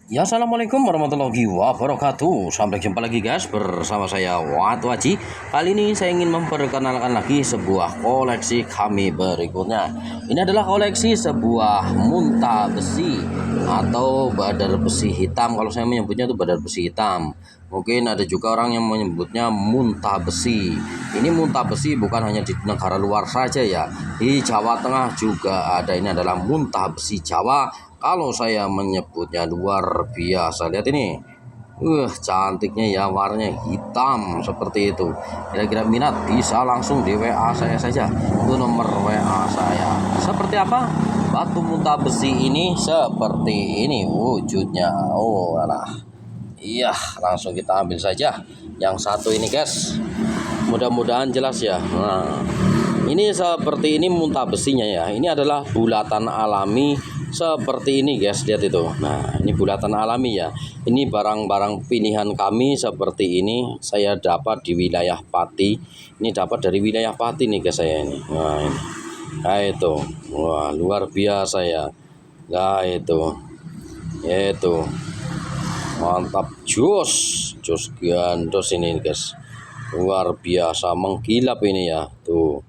Ya, assalamualaikum warahmatullahi wabarakatuh. Sampai jumpa lagi guys bersama saya Watu Haji. Kali ini saya ingin memperkenalkan lagi sebuah koleksi kami berikutnya. Ini adalah koleksi sebuah munta besi atau badar besi hitam. Kalau saya menyebutnya itu badar besi hitam. Mungkin ada juga orang yang menyebutnya munta besi. Ini munta besi bukan hanya di negara luar saja ya. Di Jawa Tengah juga ada. Ini adalah munta besi Jawa. Kalau saya menyebutnya luar biasa. Lihat ini. Cantiknya ya, warnanya hitam seperti itu. Kira-kira minat bisa langsung di WA saya saja. Itu nomor WA saya. Seperti apa? Batu munta besi ini seperti ini wujudnya. Oh, alah. Iya, langsung kita ambil saja yang satu ini guys. Mudah-mudahan jelas ya. Nah, ini seperti ini munta besinya ya. Ini adalah bulatan alami seperti ini guys, lihat itu. Nah, ini bulatan alami ya. Ini barang-barang pilihan kami seperti ini. Saya dapat di wilayah Pati. Ini dapat dari wilayah Pati nih guys saya ini. Nah, ini. Nah, itu. Wah, luar biasa ya. Nah, itu. Itu. Mantap, jos gandos ini guys, luar biasa mengkilap ini ya. Tuh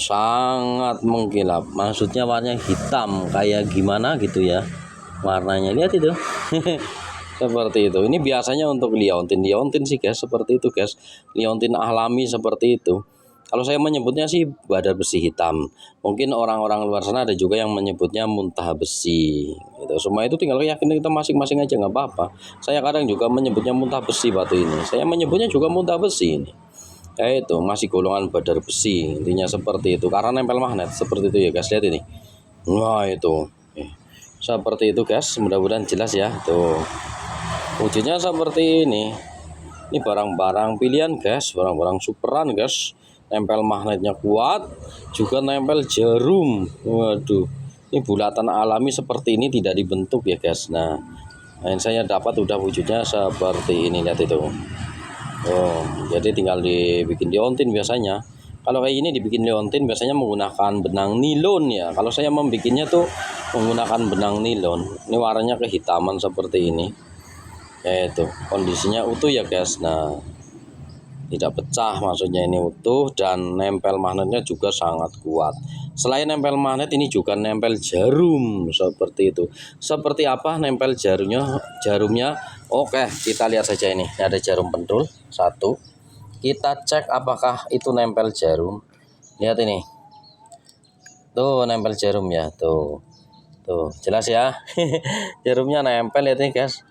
sangat mengkilap, maksudnya warnanya hitam kayak gimana gitu ya warnanya, lihat itu. Seperti itu. Ini biasanya untuk liontin sih guys, seperti itu guys, liontin alami seperti itu. Kalau saya menyebutnya sih badar besi hitam. Mungkin orang-orang luar sana ada juga yang menyebutnya muntah besi. Gitu. Semua itu tinggal keyakinan kita masing-masing aja, nggak apa-apa. Saya kadang juga menyebutnya muntah besi batu ini. Saya menyebutnya juga muntah besi ini. Itu masih golongan badar besi. Intinya seperti itu. Karena nempel magnet seperti itu ya guys. Lihat ini. Wah itu. Seperti itu guys. Mudah-mudahan jelas ya. Tuh. Wujudnya seperti ini. Ini barang-barang pilihan guys. Barang-barang superan guys. Nempel magnetnya kuat, juga nempel jarum. Waduh, ini bulatan alami seperti ini tidak dibentuk ya guys. Nah, yang saya dapat udah wujudnya seperti ini, lihat itu. Oh, jadi tinggal dibikin liontin biasanya. Kalau kayak ini dibikin liontin biasanya menggunakan benang nilon ya. Kalau saya membikinnya tuh menggunakan benang nilon. Ini warnanya kehitaman seperti ini. Itu kondisinya utuh ya guys. Nah, tidak pecah, maksudnya ini utuh, dan nempel magnetnya juga sangat kuat. Selain nempel magnet, ini juga nempel jarum seperti itu. Seperti apa nempel jarumnya? Oke, kita lihat saja ini. Ini ada jarum pentul satu. Kita cek apakah itu nempel jarum. Lihat ini. Tuh nempel jarum ya, tuh jelas ya. Jarumnya nempel, lihat ini guys.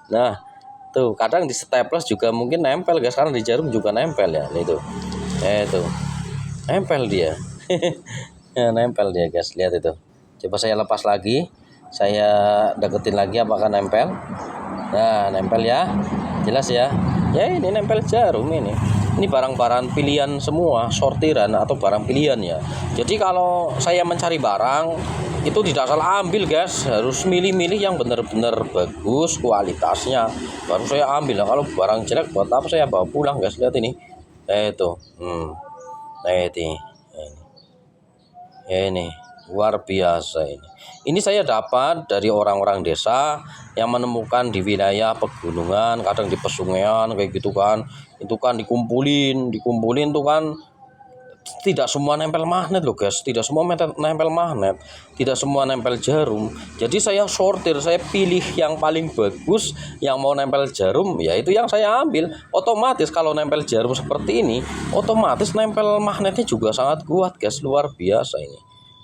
Nah, tuh kadang di staples juga mungkin nempel guys, karena di jarum juga nempel ya. Itu nempel dia. Ya, nempel dia guys, lihat itu. Coba saya lepas lagi, saya deketin lagi apakah nempel. Nah, nempel ya, jelas ya. Ya, ini nempel jarum ini. Ini barang-barang pilihan semua, sortiran atau barang pilihan ya. Jadi kalau saya mencari barang itu tidak salah ambil guys, harus milih-milih yang benar-benar bagus kualitasnya baru saya ambil. Nah, kalau barang jelek buat apa saya bawa pulang guys. Lihat ini. Itu. Ini luar biasa ini. Ini saya dapat dari orang-orang desa yang menemukan di wilayah pegunungan, kadang di pesungian kayak gitu kan. Itu kan dikumpulin tuh kan. Tidak semua nempel magnet loh guys, tidak semua nempel magnet, tidak semua nempel jarum. Jadi saya sortir, saya pilih yang paling bagus, yang mau nempel jarum ya itu yang saya ambil. Otomatis kalau nempel jarum seperti ini, otomatis nempel magnetnya juga sangat kuat guys, luar biasa ini.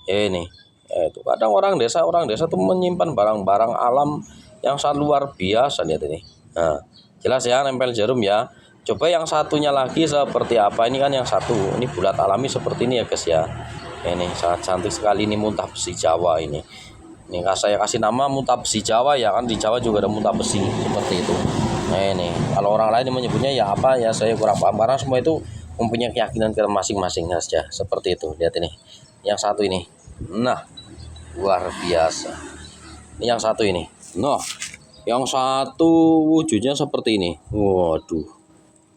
Ini itu kadang orang desa tuh menyimpan barang-barang alam yang sangat luar biasa, lihat ini. Nah, jelas ya nempel jarum ya. Coba yang satunya lagi seperti apa. Ini kan yang satu, ini bulat alami seperti ini ya guys ya. Ini sangat cantik sekali, ini muntah besi Jawa ini. Ini saya kasih nama muntah besi Jawa ya, kan di Jawa juga ada muntah besi seperti itu. Nah ini kalau orang lain menyebutnya ya apa ya, saya kurang paham karena semua itu mempunyai keyakinan masing-masing saja. Seperti itu, lihat ini. Yang satu ini. Nah, luar biasa. Ini yang satu ini. Nah, yang satu wujudnya seperti ini. Waduh.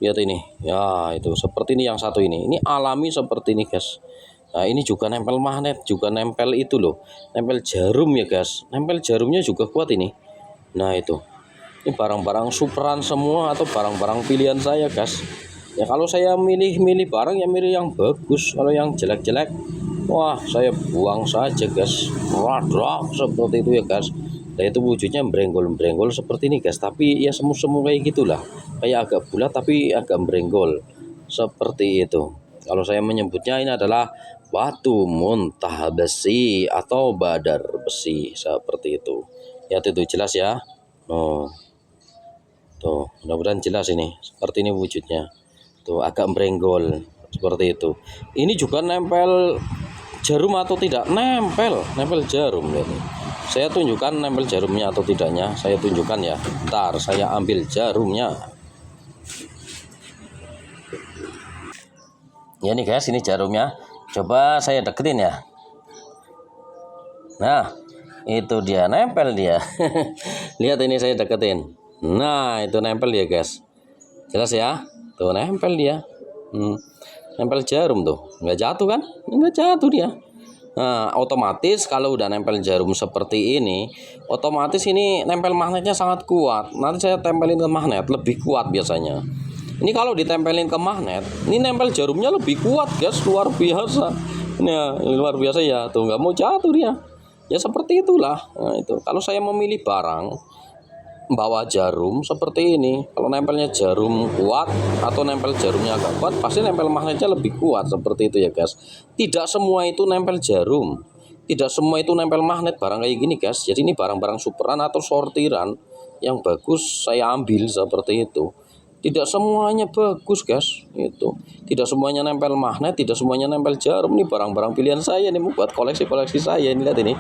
Lihat ini. Ya, itu seperti ini yang satu ini. Ini alami seperti ini, guys. Nah ini juga nempel magnet, juga nempel itu loh, nempel jarum ya guys, nempel jarumnya juga kuat ini. Nah itu, ini barang-barang superan semua atau barang-barang pilihan saya guys. Ya kalau saya milih-milih barang ya milih yang bagus, kalau yang jelek-jelek wah saya buang saja guys. Waduh seperti itu ya guys. Nah itu wujudnya berenggol-berenggol seperti ini guys, tapi ya semu-semu kayak gitulah, kayak agak bulat tapi agak berenggol seperti itu. Kalau saya menyebutnya ini adalah batu muntah besi atau badar besi seperti itu. Ya itu jelas ya. Oh, tuh mudah-mudahan jelas ini. Seperti ini wujudnya. Tuh agak berenggol seperti itu. Ini juga nempel jarum atau tidak? Nempel jarum ini. Saya tunjukkan nempel jarumnya atau tidaknya. Saya tunjukkan ya. Ntar saya ambil jarumnya. Ya nih guys, ini jarumnya. Coba saya deketin ya. Nah, itu dia nempel dia. Lihat ini saya deketin. Nah, itu nempel dia guys. Jelas ya? Tuh nempel dia. Nempel jarum tuh. Nggak jatuh kan? Nggak jatuh dia. Nah, otomatis kalau udah nempel jarum seperti ini, otomatis ini nempel magnetnya sangat kuat. Nanti saya tempelin ke magnet lebih kuat biasanya. Ini kalau ditempelin ke magnet, ini nempel jarumnya lebih kuat guys, luar biasa. Ini ya, luar biasa ya, tuh nggak mau jatuh dia. Ya seperti itulah. Nah, itu kalau saya memilih barang bawa jarum seperti ini, kalau nempelnya jarum kuat atau nempel jarumnya agak kuat, pasti nempel magnetnya lebih kuat seperti itu ya guys. Tidak semua itu nempel jarum, tidak semua itu nempel magnet barang kayak gini guys. Jadi ini barang-barang superan atau sortiran yang bagus saya ambil seperti itu. Tidak semuanya bagus guys, itu tidak semuanya nempel magnet, tidak semuanya nempel jarum. Ini barang-barang pilihan saya nih buat koleksi-koleksi saya ini, lihat ini.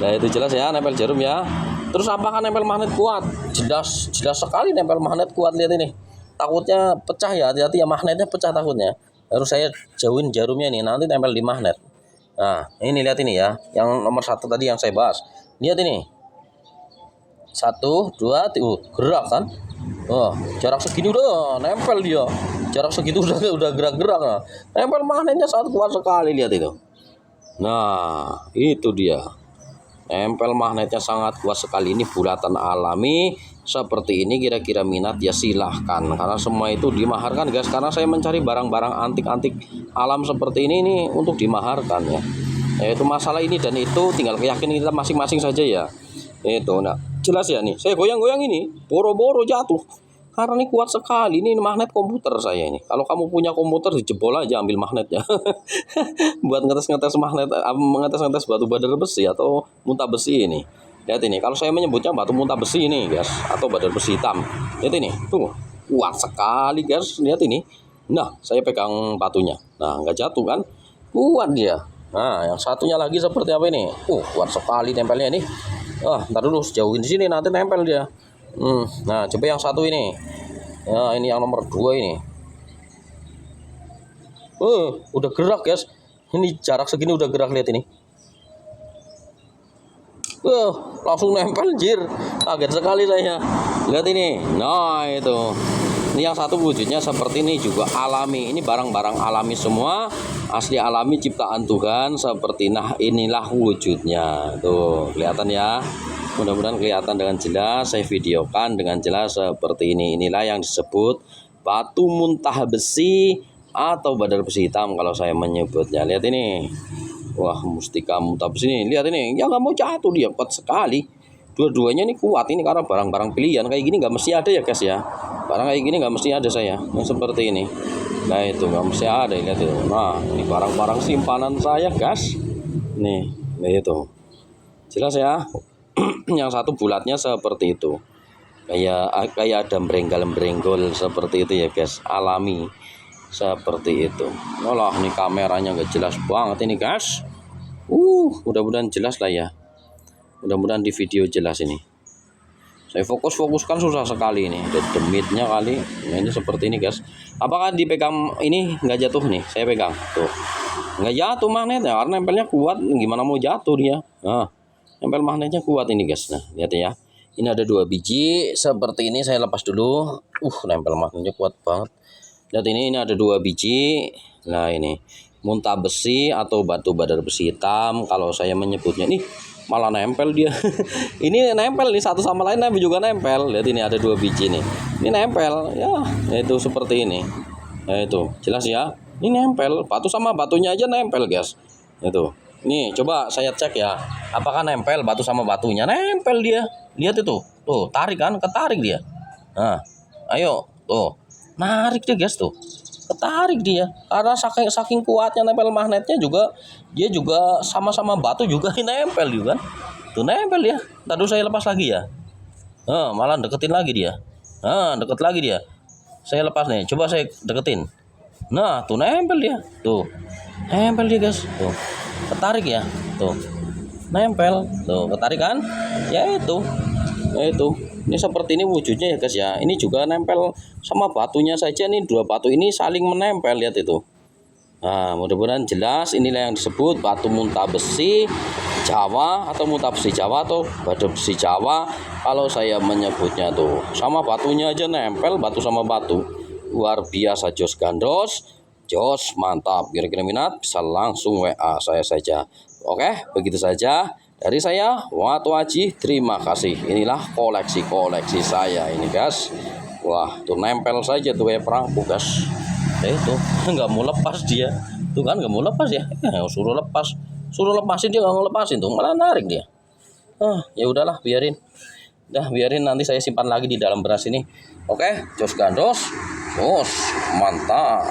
Nah itu jelas ya nempel jarum ya. Terus apakah nempel magnet kuat? Jelas sekali nempel magnet kuat, lihat ini. Takutnya pecah ya, hati-hati ya, magnetnya pecah takutnya. Harus saya jauhin jarumnya nih, nanti nempel di magnet. Nah ini lihat ini ya, yang nomor 1 tadi yang saya bahas. Lihat ini. 1, 2, 3, gerak kan? Oh, jarak segini udah nempel dia. Jarak segitu udah gerak-gerak. Nah. Nempel magnetnya sangat kuat sekali, lihat itu. Nah, itu dia. Nempel magnetnya sangat kuat sekali. Ini bulatan alami seperti ini. Kira-kira minat ya silahkan, karena semua itu dimaharkan guys. Karena saya mencari barang-barang antik-antik alam seperti ini untuk dimaharkan ya. Yaitu masalah ini dan itu tinggal keyakinan kita masing-masing saja ya. Itu nah jelas ya nih, saya goyang-goyang ini boro-boro jatuh karena ini kuat sekali. Ini magnet komputer saya ini. Kalau kamu punya komputer dijebol aja, ambil magnetnya. Buat ngetes-ngetes magnet, ngetes-ngetes batu badar besi atau muntah besi ini. Lihat ini, kalau saya menyebutnya batu muntah besi ini guys, atau badar besi hitam. Lihat ini, tuh kuat sekali guys, lihat ini. Nah saya pegang batunya, nah nggak jatuh kan, kuat dia. Nah yang satunya lagi seperti apa ini? Kuat sekali tempelnya ini. Ntar dulu jauhin di sini nanti nempel dia. Nah coba yang satu ini. Ya ini yang nomor 2 ini. Udah gerak guys. Ini jarak segini udah gerak, lihat ini. Langsung nempel jir. Kaget sekali saya. Lihat ini. Nah itu. Ini yang satu wujudnya seperti ini juga alami. Ini barang-barang alami semua, asli alami ciptaan Tuhan seperti. Nah inilah wujudnya. Tuh kelihatan ya. Mudah-mudahan kelihatan dengan jelas. Saya videokan dengan jelas seperti ini. Inilah yang disebut batu muntah besi atau badar besi hitam kalau saya menyebutnya. Lihat ini. Wah mustika muntah besi ini. Lihat ini. Ya nggak mau jatuh dia, kuat sekali. Dua-duanya ini kuat ini karena barang-barang pilihan kayak gini nggak mesti ada ya guys ya. Barang kayak gini nggak mesti ada saya yang seperti ini. Nah itu nggak mesti ada, lihat itu. Nah ini barang-barang simpanan saya guys. Nih itu jelas ya. Yang satu bulatnya seperti itu, kayak ada berenggol seperti itu ya guys, alami seperti itu. Olah nih kameranya nggak jelas banget ini guys. Mudah-mudahan jelas lah ya. Mudah-mudahan di video jelas ini. Saya fokuskan susah sekali ini. Ada demitnya kali. Nah, ini seperti ini guys. Apakah dipegang ini nggak jatuh nih? Saya pegang. Tuh. Nggak jatuh magnetnya karena nempelnya kuat. Gimana mau jatuh dia? Nah, nempel magnetnya kuat ini guys. Nah, lihat ya. Ini ada 2 biji seperti ini. Saya lepas dulu. Nempel magnetnya kuat banget. Lihat ini ada 2 biji. Nah, ini muntah besi atau batu badar besi hitam kalau saya menyebutnya. Nih malah nempel dia. Ini nempel nih, satu sama lain tapi juga nempel. Lihat ini ada 2 biji nih. Ini nempel ya, itu seperti ini. Nah, itu jelas ya. Ini nempel, batu sama batunya aja nempel guys. Itu. Nih coba saya cek ya, apakah nempel batu sama batunya? Nempel dia. Lihat itu. Tuh, tarik kan, ketarik dia. Nah, ayo tuh. Narik dia guys tuh. Ketarik dia. Karena saking kuatnya nempel magnetnya juga, dia juga sama-sama batu juga nempel juga. Tuh nempel ya. Ntar dulu saya lepas lagi ya. Malah deketin lagi dia. Deket lagi dia. Saya lepas nih. Coba saya deketin. Nah, tuh nempel dia. Tuh. Nempel dia, guys. Tuh. Ketarik ya. Tuh. Nempel. Tuh, ketarik kan? Ya itu. Ya itu. Ini seperti ini wujudnya ya, guys ya. Ini juga nempel sama batunya saja nih. 2 batu ini saling menempel, lihat itu. Nah, mudah-mudahan jelas. Inilah yang disebut batu muntah besi Jawa atau muntah besi Jawa atau batu besi Jawa. Kalau saya menyebutnya tuh sama batunya aja nempel, batu sama batu. Luar biasa, jos gandos, jos mantap. Kira-kira minat bisa langsung WA saya saja. Oke, begitu saja dari saya, Watu Aji. Terima kasih. Inilah koleksi saya ini guys. Wah, tuh nempel saja tuh kayak perahu guys. Itu nggak mau lepas dia. Tuh kan nggak mau lepas ya. Suruh lepas, suruh lepasin dia nggak mau lepasin tuh, malah narik dia. Ya udahlah, biarin. Biarin, nanti saya simpan lagi di dalam beras ini. Oke, jos gandos. Jos, mantap.